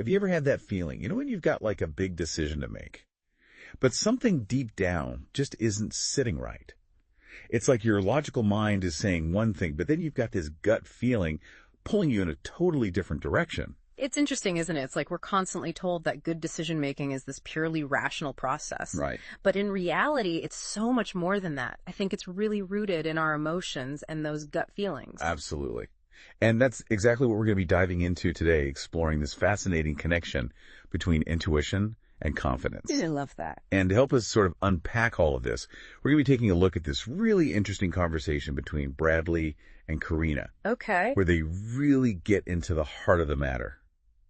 Have you ever had that feeling? You know when you've got like a big decision to make, but something deep down just isn't sitting right. It's like your logical mind is saying one thing, but then you've got this gut feeling pulling you in a totally different direction. It's interesting, isn't it? It's like we're constantly told that good decision-making is this purely rational process. Right. But in reality, it's so much more than that. I think it's really rooted in our emotions and those gut feelings. Absolutely. And that's exactly what we're going to be diving into today, exploring this fascinating connection between intuition and confidence. I love that. And to help us sort of unpack all of this, we're going to be taking a look at this really interesting conversation between Bradley and Karina. Okay. Where they really get into the heart of the matter.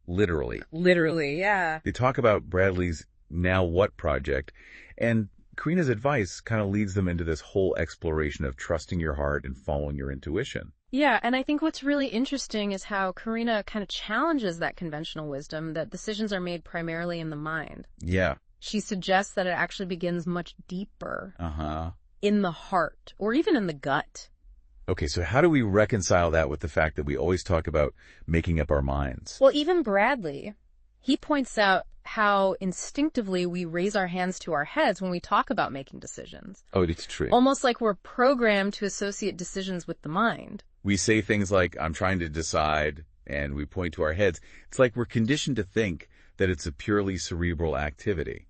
Literally. Literally, yeah. They talk about Bradley's Now What project, and Karina's advice kind of leads them into this whole exploration of trusting your heart and following your intuition. Yeah, and I think what's really interesting is how Karina kind of challenges that conventional wisdom that decisions are made primarily in the mind. Yeah. She suggests that it actually begins much deeper. Uh-huh. In the heart, or even in the gut. Okay, so how do we reconcile that with the fact that we always talk about making up our minds? Well, even Bradley, he points out how instinctively we raise our hands to our heads when we talk about making decisions. Oh, it's true. Almost like we're programmed to associate decisions with the mind. We say things like, I'm trying to decide, and we point to our heads. It's like we're conditioned to think that it's a purely cerebral activity.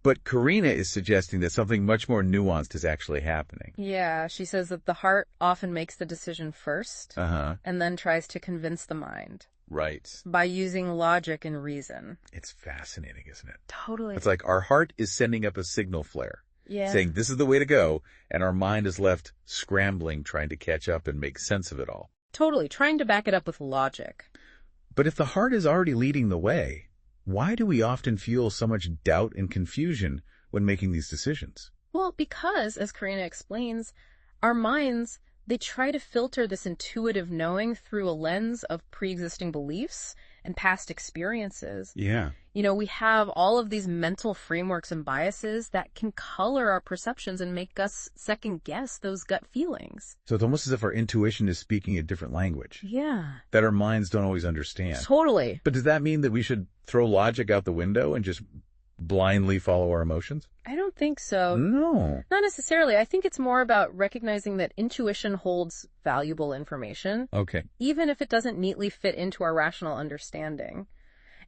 But Karina is suggesting that something much more nuanced is actually happening. Yeah, she says that the heart often makes the decision first, and then tries to convince the mind. Right. By using logic and reason. It's fascinating, isn't it? Totally. It's like our heart is sending up a signal flare, yeah, saying this is the way to go, and our mind is left scrambling, trying to catch up and make sense of it all. Totally, trying to back it up with logic. But if the heart is already leading the way, why do we often feel so much doubt and confusion when making these decisions? Well, because, as Karina explains, our minds, they try to filter this intuitive knowing through a lens of pre-existing beliefs and past experiences. Yeah. You know, we have all of these mental frameworks and biases that can color our perceptions and make us second-guess those gut feelings. So it's almost as if our intuition is speaking a different language. Yeah. That our minds don't always understand. Totally. But does that mean that we should throw logic out the window and just blindly follow our emotions? I don't think so. No. Not necessarily. I think it's more about recognizing that intuition holds valuable information. Okay. Even if it doesn't neatly fit into our rational understanding.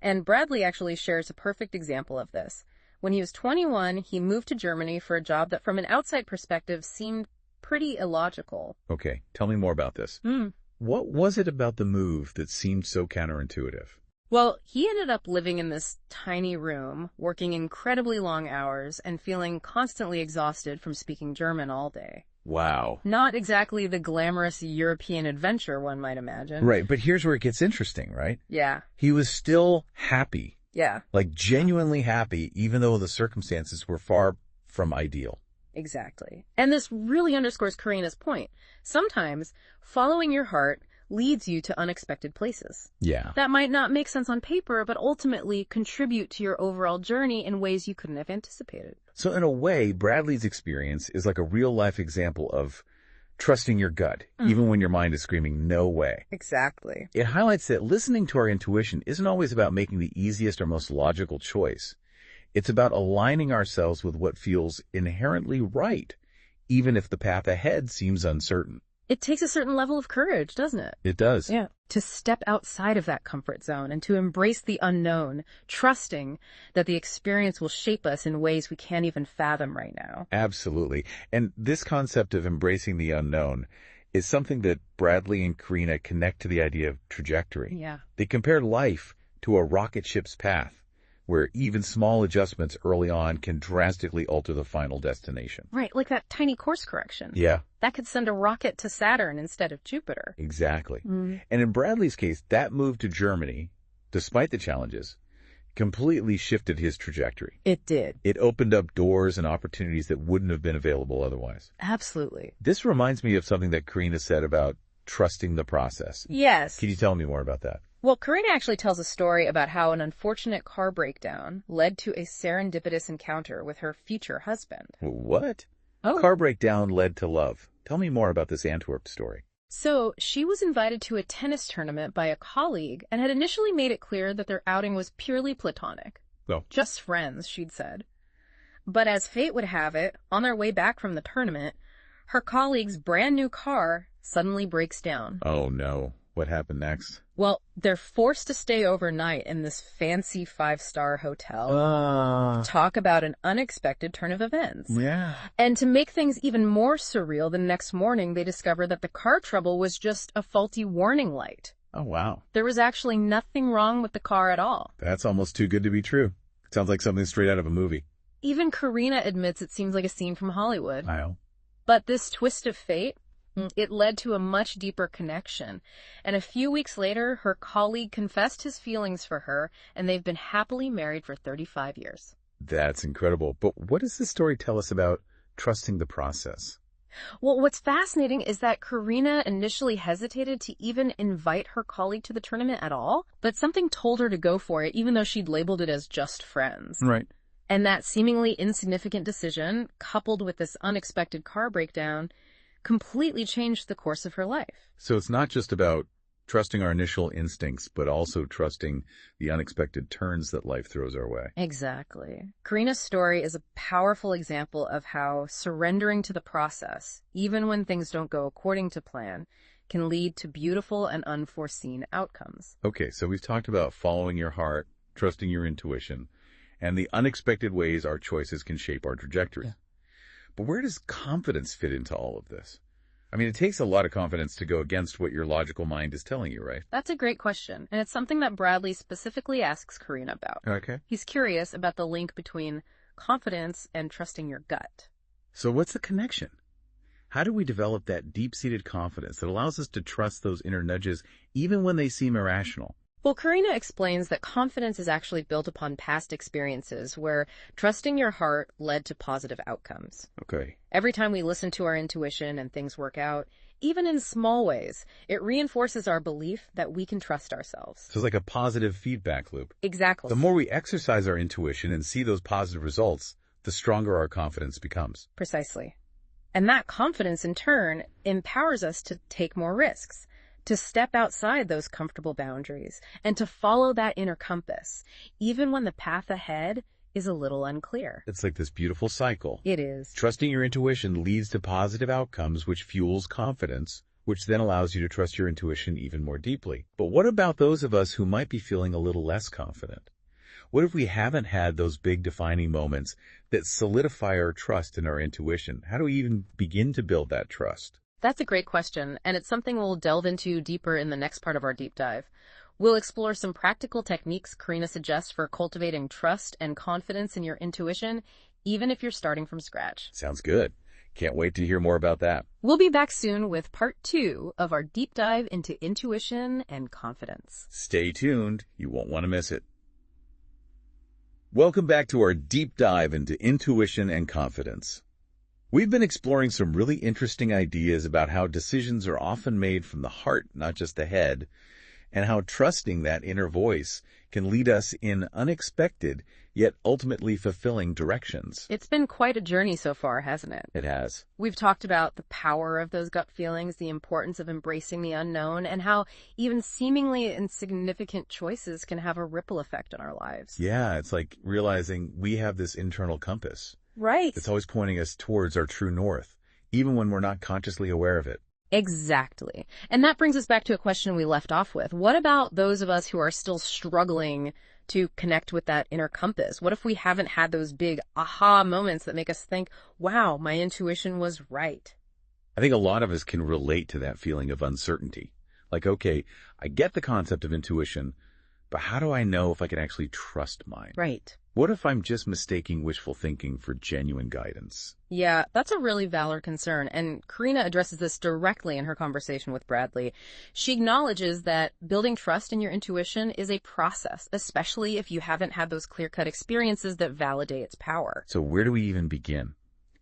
And Bradley actually shares a perfect example of this. When he was 21, he moved to Germany for a job that from an outside perspective seemed pretty illogical. Okay. Tell me more about this. What was it about the move that seemed so counterintuitive? Well, he ended up living in this tiny room, working incredibly long hours, and feeling constantly exhausted from speaking German all day. Wow. Not exactly the glamorous European adventure one might imagine. Right, but here's where it gets interesting, right? Yeah. He was still happy. Yeah. Like genuinely happy, even though the circumstances were far from ideal. Exactly. And this really underscores Karina's point. Sometimes following your heart leads you to unexpected places. Yeah. That might not make sense on paper, but ultimately contribute to your overall journey in ways you couldn't have anticipated. So in a way, Bradley's experience is like a real-life example of trusting your gut, even when your mind is screaming, no way. Exactly. It highlights that listening to our intuition isn't always about making the easiest or most logical choice. It's about aligning ourselves with what feels inherently right, even if the path ahead seems uncertain. It takes a certain level of courage, doesn't it? It does. Yeah. To step outside of that comfort zone and to embrace the unknown, trusting that the experience will shape us in ways we can't even fathom right now. Absolutely. And this concept of embracing the unknown is something that Bradley and Karina connect to the idea of trajectory. Yeah. They compare life to a rocket ship's path, where even small adjustments early on can drastically alter the final destination. Right, like that tiny course correction. Yeah. That could send a rocket to Saturn instead of Jupiter. Exactly. And in Bradley's case, that move to Germany, despite the challenges, completely shifted his trajectory. It did. It opened up doors and opportunities that wouldn't have been available otherwise. Absolutely. This reminds me of something that Karina said about trusting the process. Yes. Can you tell me more about that? Well, Karina actually tells a story about how an unfortunate car breakdown led to a serendipitous encounter with her future husband. What? Oh. Car breakdown led to love. Tell me more about this Antwerp story. So she was invited to a tennis tournament by a colleague and had initially made it clear that their outing was purely platonic. Oh. Just friends, she'd said. But as fate would have it, on their way back from the tournament, her colleague's brand new car suddenly breaks down. Oh, no. What happened next? Well, they're forced to stay overnight in this fancy 5-star hotel. Talk about an unexpected turn of events. Yeah. And to make things even more surreal, the next morning they discovered that the car trouble was just a faulty warning light. Oh, wow. There was actually nothing wrong with the car at all. That's almost too good to be true. Sounds like something straight out of a movie. Even Karina admits it seems like a scene from Hollywood. I know. But this twist of fate, it led to a much deeper connection. And a few weeks later, her colleague confessed his feelings for her, and they've been happily married for 35 years. That's incredible. But what does this story tell us about trusting the process? Well, what's fascinating is that Karina initially hesitated to even invite her colleague to the tournament at all, but something told her to go for it, even though she'd labeled it as just friends. Right. And that seemingly insignificant decision, coupled with this unexpected car breakdown, completely changed the course of her life. So it's not just about trusting our initial instincts, but also trusting the unexpected turns that life throws our way. Exactly. Karina's story is a powerful example of how surrendering to the process, even when things don't go according to plan, can lead to beautiful and unforeseen outcomes. Okay, so we've talked about following your heart, trusting your intuition, and the unexpected ways our choices can shape our trajectory. Yeah. But where does confidence fit into all of this? I mean, it takes a lot of confidence to go against what your logical mind is telling you, right? That's a great question, and it's something that Bradley specifically asks Karina about. Okay. He's curious about the link between confidence and trusting your gut. So what's the connection? How do we develop that deep-seated confidence that allows us to trust those inner nudges even when they seem irrational? Well, Karina explains that confidence is actually built upon past experiences where trusting your heart led to positive outcomes. Okay. Every time we listen to our intuition and things work out, even in small ways, it reinforces our belief that we can trust ourselves. So it's like a positive feedback loop. Exactly. The more we exercise our intuition and see those positive results, the stronger our confidence becomes. Precisely. And that confidence, in turn, empowers us to take more risks, to step outside those comfortable boundaries, and to follow that inner compass, even when the path ahead is a little unclear. It's like this beautiful cycle. It is. Trusting your intuition leads to positive outcomes, which fuels confidence, which then allows you to trust your intuition even more deeply. But what about those of us who might be feeling a little less confident? What if we haven't had those big defining moments that solidify our trust in our intuition? How do we even begin to build that trust? That's a great question, and it's something we'll delve into deeper in the next part of our deep dive. We'll explore some practical techniques Karina suggests for cultivating trust and confidence in your intuition, even if you're starting from scratch. Sounds good. Can't wait to hear more about that. We'll be back soon with part 2 of our deep dive into intuition and confidence. Stay tuned. You won't want to miss it. Welcome back to our deep dive into intuition and confidence. We've been exploring some really interesting ideas about how decisions are often made from the heart, not just the head, and how trusting that inner voice can lead us in unexpected, yet ultimately fulfilling directions. It's been quite a journey so far, hasn't it? It has. We've talked about the power of those gut feelings, the importance of embracing the unknown, and how even seemingly insignificant choices can have a ripple effect on our lives. Yeah, it's like realizing we have this internal compass. Right. It's always pointing us towards our true north, even when we're not consciously aware of it. Exactly. And that brings us back to a question we left off with. What about those of us who are still struggling to connect with that inner compass? What if we haven't had those big aha moments that make us think, wow, my intuition was right? I think a lot of us can relate to that feeling of uncertainty. Like, okay, I get the concept of intuition, but how do I know if I can actually trust mine? Right. What if I'm just mistaking wishful thinking for genuine guidance? Yeah, that's a really valid concern, and Karina addresses this directly in her conversation with Bradley. She acknowledges that building trust in your intuition is a process, especially if you haven't had those clear-cut experiences that validate its power. So where do we even begin?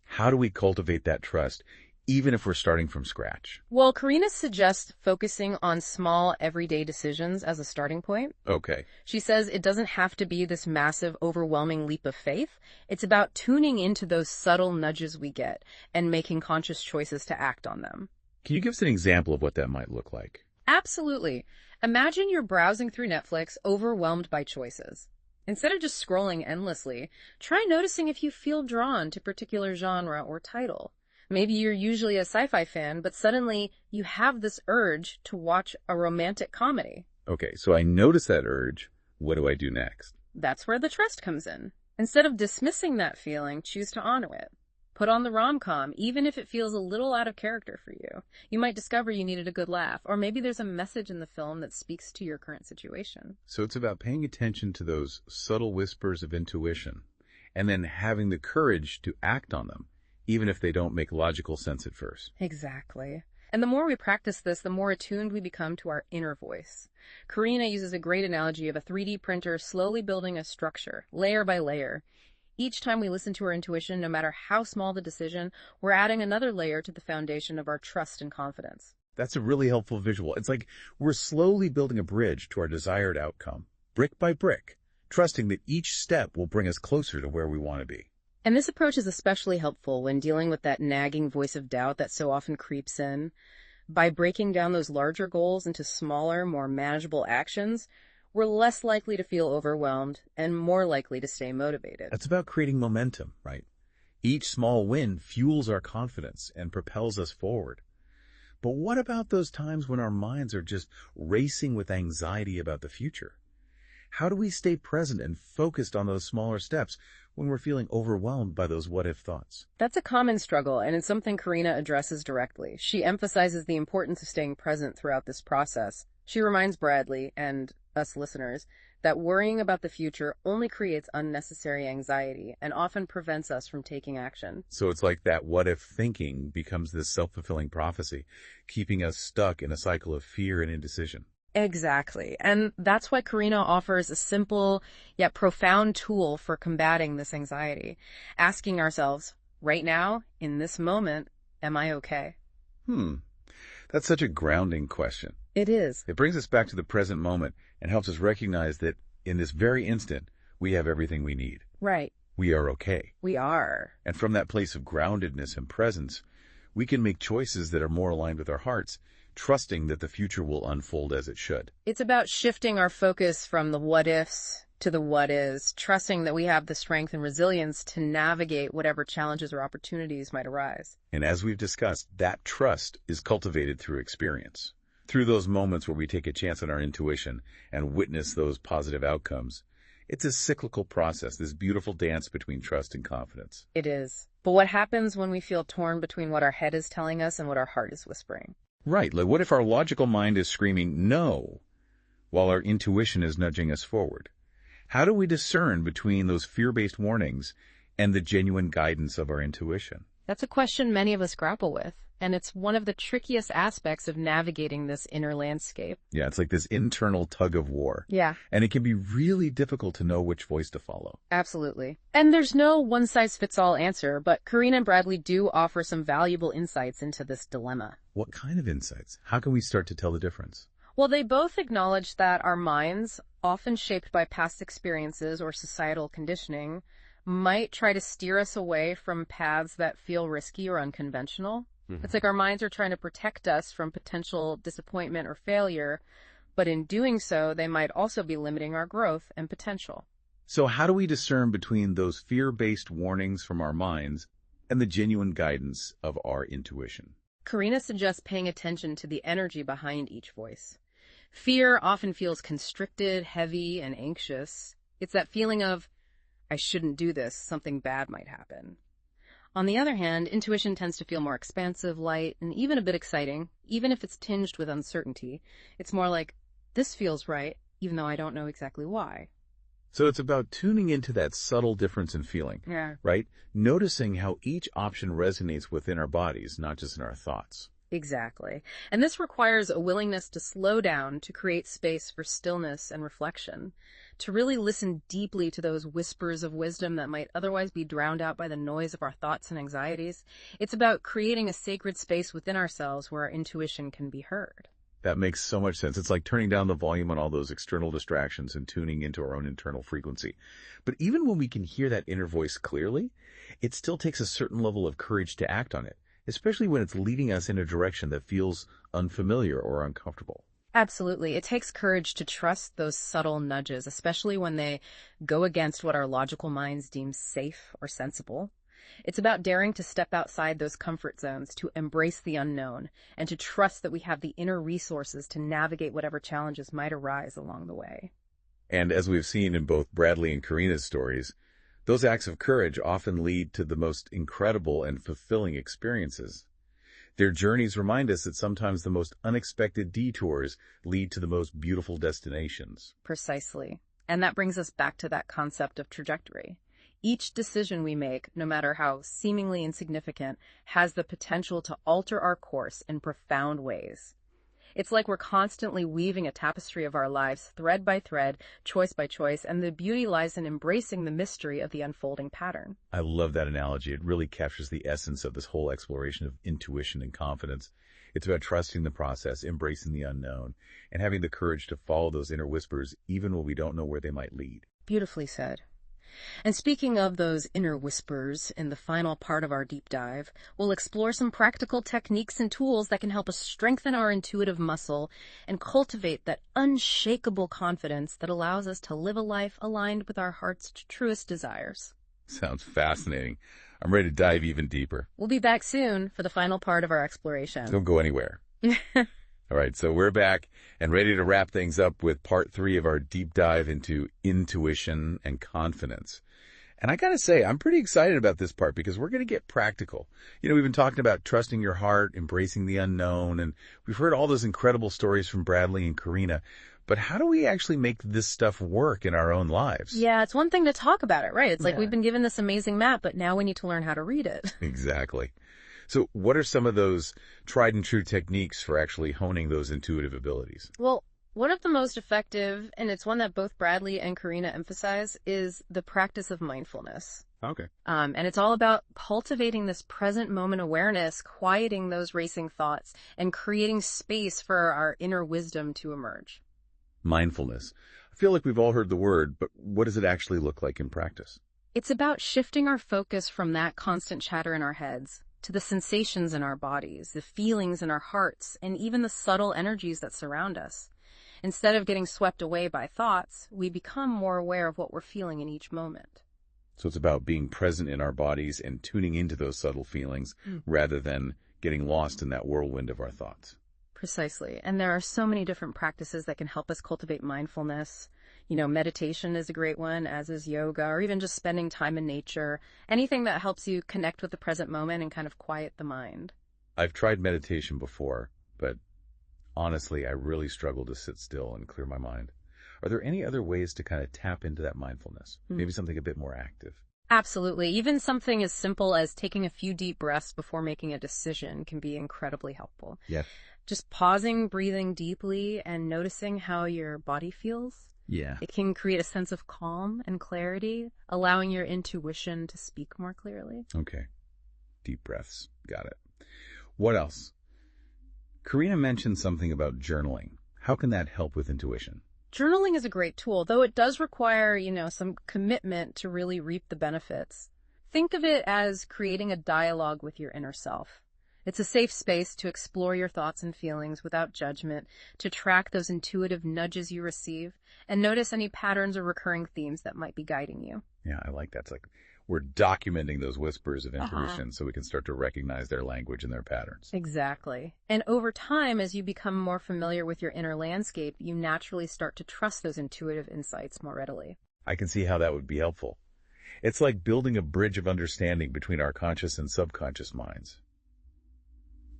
How do we cultivate that trust, even if we're starting from scratch? Well, Karina suggests focusing on small, everyday decisions as a starting point. Okay. She says it doesn't have to be this massive, overwhelming leap of faith. It's about tuning into those subtle nudges we get and making conscious choices to act on them. Can you give us an example of what that might look like? Absolutely. Imagine you're browsing through Netflix, overwhelmed by choices. Instead of just scrolling endlessly, try noticing if you feel drawn to a particular genre or title. Maybe you're usually a sci-fi fan, but suddenly you have this urge to watch a romantic comedy. Okay, so I notice that urge. What do I do next? That's where the trust comes in. Instead of dismissing that feeling, choose to honor it. Put on the rom-com, even if it feels a little out of character for you. You might discover you needed a good laugh, or maybe there's a message in the film that speaks to your current situation. So it's about paying attention to those subtle whispers of intuition, and then having the courage to act on them, even if they don't make logical sense at first. Exactly. And the more we practice this, the more attuned we become to our inner voice. Karina uses a great analogy of a 3D printer slowly building a structure, layer by layer. Each time we listen to our intuition, no matter how small the decision, we're adding another layer to the foundation of our trust and confidence. That's a really helpful visual. It's like we're slowly building a bridge to our desired outcome, brick by brick, trusting that each step will bring us closer to where we want to be. And this approach is especially helpful when dealing with that nagging voice of doubt that so often creeps in. By breaking down those larger goals into smaller, more manageable actions, we're less likely to feel overwhelmed and more likely to stay motivated. That's about creating momentum, right? Each small win fuels our confidence and propels us forward. But what about those times when our minds are just racing with anxiety about the future? How do we stay present and focused on those smaller steps when we're feeling overwhelmed by those what-if thoughts? That's a common struggle, and it's something Karina addresses directly. She emphasizes the importance of staying present throughout this process. She reminds Bradley and us listeners that worrying about the future only creates unnecessary anxiety and often prevents us from taking action. So it's like that what-if thinking becomes this self-fulfilling prophecy, keeping us stuck in a cycle of fear and indecision. Exactly. And that's why Karina offers a simple yet profound tool for combating this anxiety. Asking ourselves, right now, in this moment, am I okay? That's such a grounding question. It is. It brings us back to the present moment and helps us recognize that in this very instant, we have everything we need. Right. We are okay. We are. And from that place of groundedness and presence, we can make choices that are more aligned with our hearts, trusting that the future will unfold as it should. It's about shifting our focus from the what ifs to the what is, trusting that we have the strength and resilience to navigate whatever challenges or opportunities might arise. And as we've discussed, that trust is cultivated through experience. Through those moments where we take a chance on our intuition and witness those positive outcomes. It's a cyclical process, this beautiful dance between trust and confidence. It is. But what happens when we feel torn between what our head is telling us and what our heart is whispering? Right, like what if our logical mind is screaming no, while our intuition is nudging us forward? How do we discern between those fear-based warnings and the genuine guidance of our intuition? That's a question many of us grapple with, and it's one of the trickiest aspects of navigating this inner landscape. Yeah, it's like this internal tug of war. Yeah. And it can be really difficult to know which voice to follow. Absolutely. And there's no one-size-fits-all answer, but Karina and Bradley do offer some valuable insights into this dilemma. What kind of insights? How can we start to tell the difference? Well, they both acknowledge that our minds, often shaped by past experiences or societal conditioning, might try to steer us away from paths that feel risky or unconventional. It's like our minds are trying to protect us from potential disappointment or failure, but in doing so, they might also be limiting our growth and potential. So how do we discern between those fear-based warnings from our minds and the genuine guidance of our intuition? Karina suggests paying attention to the energy behind each voice. Fear often feels constricted, heavy, and anxious. It's that feeling of, I shouldn't do this, something bad might happen. On the other hand, intuition tends to feel more expansive, light, and even a bit exciting, even if it's tinged with uncertainty. It's more like, this feels right, even though I don't know exactly why. So it's about tuning into that subtle difference in feeling, right? Noticing how each option resonates within our bodies, not just in our thoughts. Exactly. And this requires a willingness to slow down, to create space for stillness and reflection, to really listen deeply to those whispers of wisdom that might otherwise be drowned out by the noise of our thoughts and anxieties. It's about creating a sacred space within ourselves where our intuition can be heard. That makes so much sense. It's like turning down the volume on all those external distractions and tuning into our own internal frequency. But even when we can hear that inner voice clearly, it still takes a certain level of courage to act on it. especially when it's leading us in a direction that feels unfamiliar or uncomfortable. Absolutely. It takes courage to trust those subtle nudges, especially when they go against what our logical minds deem safe or sensible. It's about daring to step outside those comfort zones, to embrace the unknown, and to trust that we have the inner resources to navigate whatever challenges might arise along the way. And as we've seen in both Bradley and Karina's stories, those acts of courage often lead to the most incredible and fulfilling experiences. Their journeys remind us that sometimes the most unexpected detours lead to the most beautiful destinations. Precisely. And that brings us back to that concept of trajectory. Each decision we make, no matter how seemingly insignificant, has the potential to alter our course in profound ways. It's like we're constantly weaving a tapestry of our lives, thread by thread, choice by choice, and the beauty lies in embracing the mystery of the unfolding pattern. I love that analogy. It really captures the essence of this whole exploration of intuition and confidence. It's about trusting the process, embracing the unknown, and having the courage to follow those inner whispers even when we don't know where they might lead. Beautifully said. And speaking of those inner whispers, in the final part of our deep dive, we'll explore some practical techniques and tools that can help us strengthen our intuitive muscle and cultivate that unshakable confidence that allows us to live a life aligned with our heart's truest desires. Sounds fascinating. I'm ready to dive even deeper. We'll be back soon for the final part of our exploration. Don't go anywhere. All right, so we're back and ready to wrap things up with part 3 of our deep dive into intuition and confidence. And I gotta say, I'm pretty excited about this part because we're gonna get practical. We've been talking about trusting your heart, embracing the unknown, and we've heard all those incredible stories from Bradley and Karina. But how do we actually make this stuff work in our own lives? Yeah, it's one thing to talk about it, right? It's like we've been given this amazing map, but now we need to learn how to read it. Exactly. So what are some of those tried and true techniques for actually honing those intuitive abilities? Well, one of the most effective, and it's one that both Bradley and Karina emphasize, is the practice of mindfulness. Okay. And it's all about cultivating this present moment awareness, quieting those racing thoughts, and creating space for our inner wisdom to emerge. Mindfulness. I feel like we've all heard the word, but what does it actually look like in practice? It's about shifting our focus from that constant chatter in our heads to the sensations in our bodies, the feelings in our hearts, and even the subtle energies that surround us. Instead of getting swept away by thoughts, we become more aware of what we're feeling in each moment. So it's about being present in our bodies and tuning into those subtle feelings rather than getting lost in that whirlwind of our thoughts. Precisely. And there are so many different practices that can help us cultivate mindfulness. Meditation is a great one, as is yoga, or even just spending time in nature. Anything that helps you connect with the present moment and kind of quiet the mind. I've tried meditation before, but honestly, I really struggle to sit still and clear my mind. Are there any other ways to kind of tap into that mindfulness? Maybe something a bit more active? Absolutely. Even something as simple as taking a few deep breaths before making a decision can be incredibly helpful. Yeah. Just pausing, breathing deeply, and noticing how your body feels. Yeah. It can create a sense of calm and clarity, allowing your intuition to speak more clearly. Okay. Deep breaths. Got it. What else? Karina mentioned something about journaling. How can that help with intuition? Journaling is a great tool, though it does require, some commitment to really reap the benefits. Think of it as creating a dialogue with your inner self. It's a safe space to explore your thoughts and feelings without judgment, to track those intuitive nudges you receive, and notice any patterns or recurring themes that might be guiding you. Yeah, I like that. It's like we're documenting those whispers of intuition so we can start to recognize their language and their patterns. Exactly. And over time, as you become more familiar with your inner landscape, you naturally start to trust those intuitive insights more readily. I can see how that would be helpful. It's like building a bridge of understanding between our conscious and subconscious minds.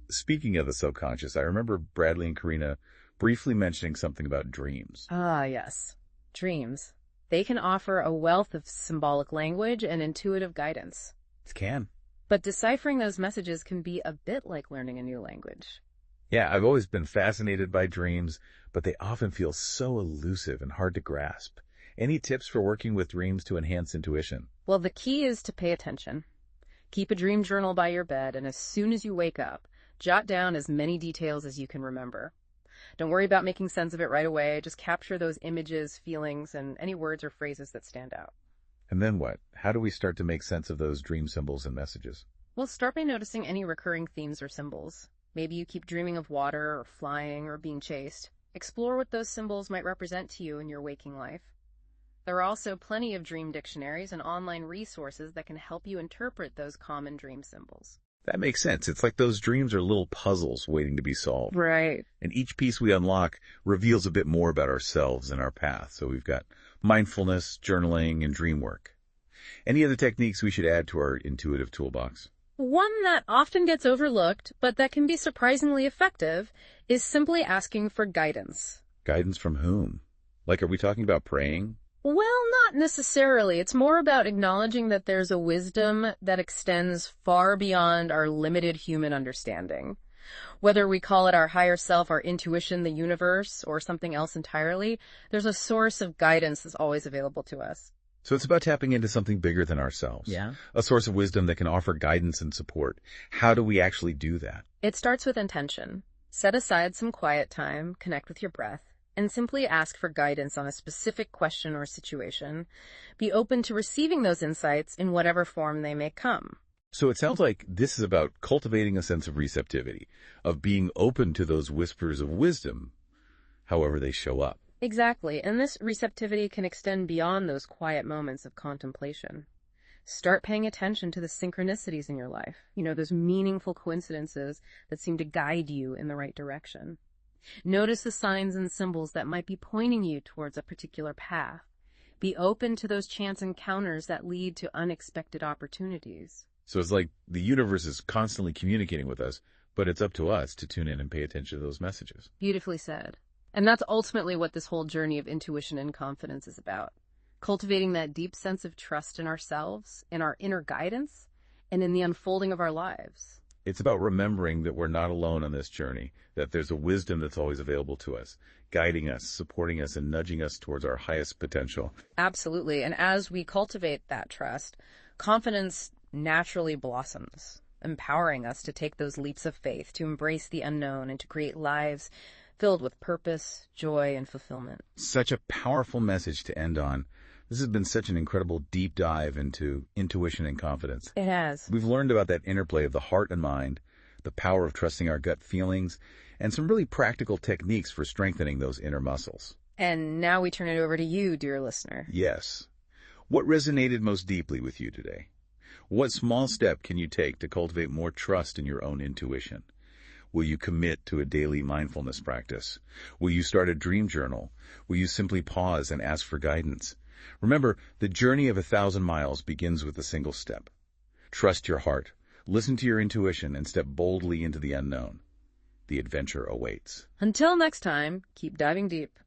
Speaking of the subconscious, I remember Bradley and Karina briefly mentioning something about dreams. Ah, yes. Dreams. They can offer a wealth of symbolic language and intuitive guidance. It can. But deciphering those messages can be a bit like learning a new language. Yeah, I've always been fascinated by dreams, but they often feel so elusive and hard to grasp. Any tips for working with dreams to enhance intuition? Well, the key is to pay attention. Keep a dream journal by your bed, and as soon as you wake up, jot down as many details as you can remember. Don't worry about making sense of it right away. Just capture those images, feelings, and any words or phrases that stand out. And then what? How do we start to make sense of those dream symbols and messages? Well, start by noticing any recurring themes or symbols. Maybe you keep dreaming of water or flying or being chased. Explore what those symbols might represent to you in your waking life. There are also plenty of dream dictionaries and online resources that can help you interpret those common dream symbols. That makes sense. It's like those dreams are little puzzles waiting to be solved. Right. And each piece we unlock reveals a bit more about ourselves and our path. So we've got mindfulness, journaling, and dream work. Any other techniques we should add to our intuitive toolbox? One that often gets overlooked, but that can be surprisingly effective, is simply asking for guidance. Guidance from whom? Like, are we talking about praying? Well, not necessarily. It's more about acknowledging that there's a wisdom that extends far beyond our limited human understanding. Whether we call it our higher self, our intuition, the universe, or something else entirely, there's a source of guidance that's always available to us. So it's about tapping into something bigger than ourselves. Yeah. A source of wisdom that can offer guidance and support. How do we actually do that? It starts with intention. Set aside some quiet time, connect with your breath, and simply ask for guidance on a specific question or situation. Be open to receiving those insights in whatever form they may come. So it sounds like this is about cultivating a sense of receptivity, of being open to those whispers of wisdom, however they show up. Exactly, and this receptivity can extend beyond those quiet moments of contemplation. Start paying attention to the synchronicities in your life, those meaningful coincidences that seem to guide you in the right direction. Notice the signs and symbols that might be pointing you towards a particular path. Be open to those chance encounters that lead to unexpected opportunities. So it's like the universe is constantly communicating with us, but it's up to us to tune in and pay attention to those messages. Beautifully said. And that's ultimately what this whole journey of intuition and confidence is about. Cultivating that deep sense of trust in ourselves, in our inner guidance, and in the unfolding of our lives. It's about remembering that we're not alone on this journey, that there's a wisdom that's always available to us, guiding us, supporting us, and nudging us towards our highest potential. Absolutely. And as we cultivate that trust, confidence naturally blossoms, empowering us to take those leaps of faith, to embrace the unknown, and to create lives filled with purpose, joy, and fulfillment. Such a powerful message to end on. This has been such an incredible deep dive into intuition and confidence. It has. We've learned about that interplay of the heart and mind, the power of trusting our gut feelings, and some really practical techniques for strengthening those inner muscles. And now we turn it over to you, dear listener. Yes. What resonated most deeply with you today? What small step can you take to cultivate more trust in your own intuition? Will you commit to a daily mindfulness practice? Will you start a dream journal? Will you simply pause and ask for guidance? Remember, the journey of 1,000 miles begins with a single step. Trust your heart, listen to your intuition, and step boldly into the unknown. The adventure awaits. Until next time, keep diving deep.